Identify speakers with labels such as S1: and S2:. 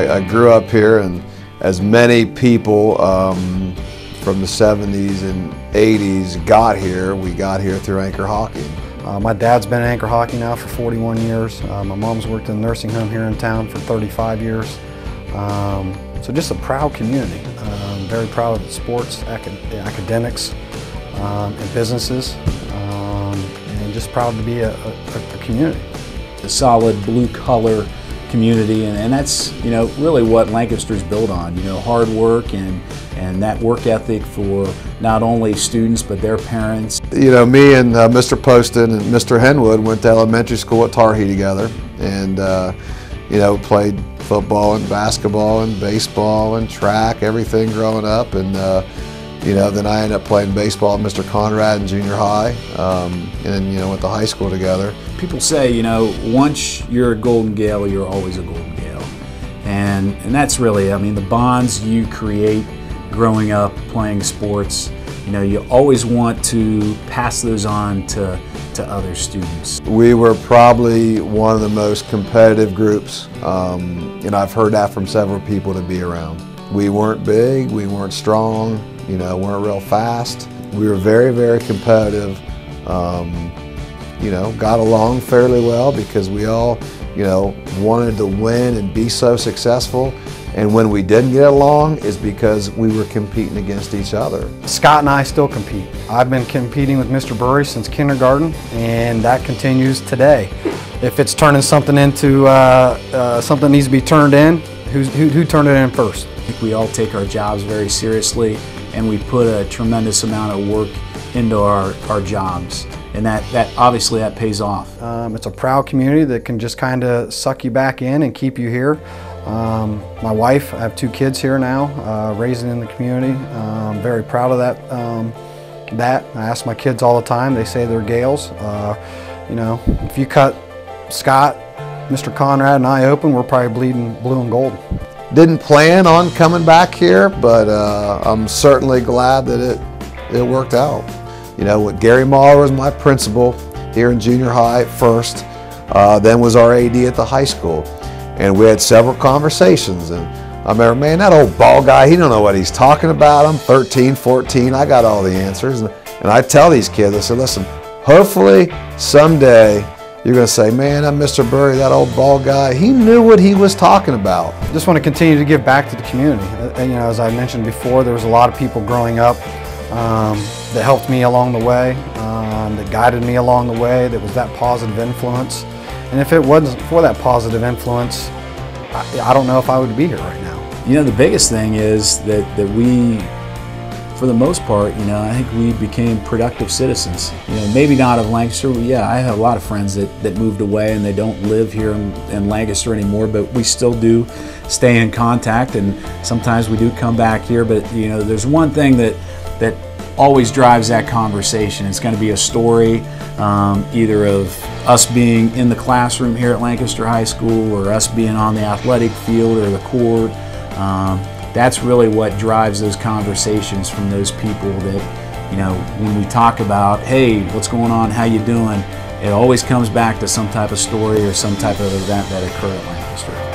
S1: I grew up here, and as many people from the 70s and 80s got here, we got here through Anchor Hockey.
S2: My dad's been in Anchor Hockey now for 41 years. My mom's worked in a nursing home here in town for 35 years. So just a proud community. Very proud of the sports, academics, and businesses, and just proud to be a community.
S3: A solid blue collar community, and that's, you know, really what Lancaster's built on. You know, hard work and that work ethic for not only students but their parents.
S1: You know, me and Mr. Poston and Mr. Henwood went to elementary school at Tarhee together, and you know, played football and basketball and baseball and track, everything growing up. And you know, then I ended up playing baseball at Mr. Conrad in junior high, and then, you know, went to high school together.
S3: People say, you know, once you're a Golden Gale, you're always a Golden Gale. And that's really, I mean, the bonds you create growing up playing sports, you know, you always want to pass those on to other students.
S1: We were probably one of the most competitive groups, and I've heard that from several people to be around. We weren't big, we weren't strong, you know, weren't real fast. We were very, very competitive. You know, got along fairly well because we all, you know, wanted to win and be so successful. And when we didn't get along is because we were competing against each other.
S2: Scott and I still compete. I've been competing with Mr. Burre since kindergarten, and that continues today. If it's turning something into something that needs to be turned in, who turned it in first?
S3: I think we all take our jobs very seriously, and we put a tremendous amount of work into our jobs, and that obviously that pays off.
S2: It's a proud community that can just kind of suck you back in and keep you here. My wife, I have 2 kids here now, raising in the community. I'm very proud of that. I ask my kids all the time, they say they're Gales. You know, if you cut Scott, Mr. Conrad and I open, we're probably bleeding blue and gold.
S1: Didn't plan on coming back here, but I'm certainly glad that it worked out. You know, Gary Mahler was my principal here in junior high first, then was our AD at the high school. And we had several conversations, and I remember, man, that old ball guy, he don't know what he's talking about. I'm 13, 14, I got all the answers. And I tell these kids, I said, listen, hopefully someday you're going to say, man, that Mr. Burre, that old ball guy, he knew what he was talking about.
S2: Just want to continue to give back to the community. And, you know, as I mentioned before, there was a lot of people growing up that helped me along the way, that guided me along the way, that was that positive influence. And if it wasn't for that positive influence, I don't know if I would be here right now.
S3: You know, the biggest thing is that we, for the most part, you know, I think we became productive citizens. You know, maybe not of Lancaster. Yeah, I have a lot of friends that moved away and they don't live here in Lancaster anymore, but we still do stay in contact, and sometimes we do come back here. But, you know, there's one thing that always drives that conversation. It's going to be a story either of us being in the classroom here at Lancaster High School, or us being on the athletic field or the court. That's really what drives those conversations from those people that, you know, when we talk about, hey, what's going on, how you doing, it always comes back to some type of story or some type of event that occurred at Lancaster.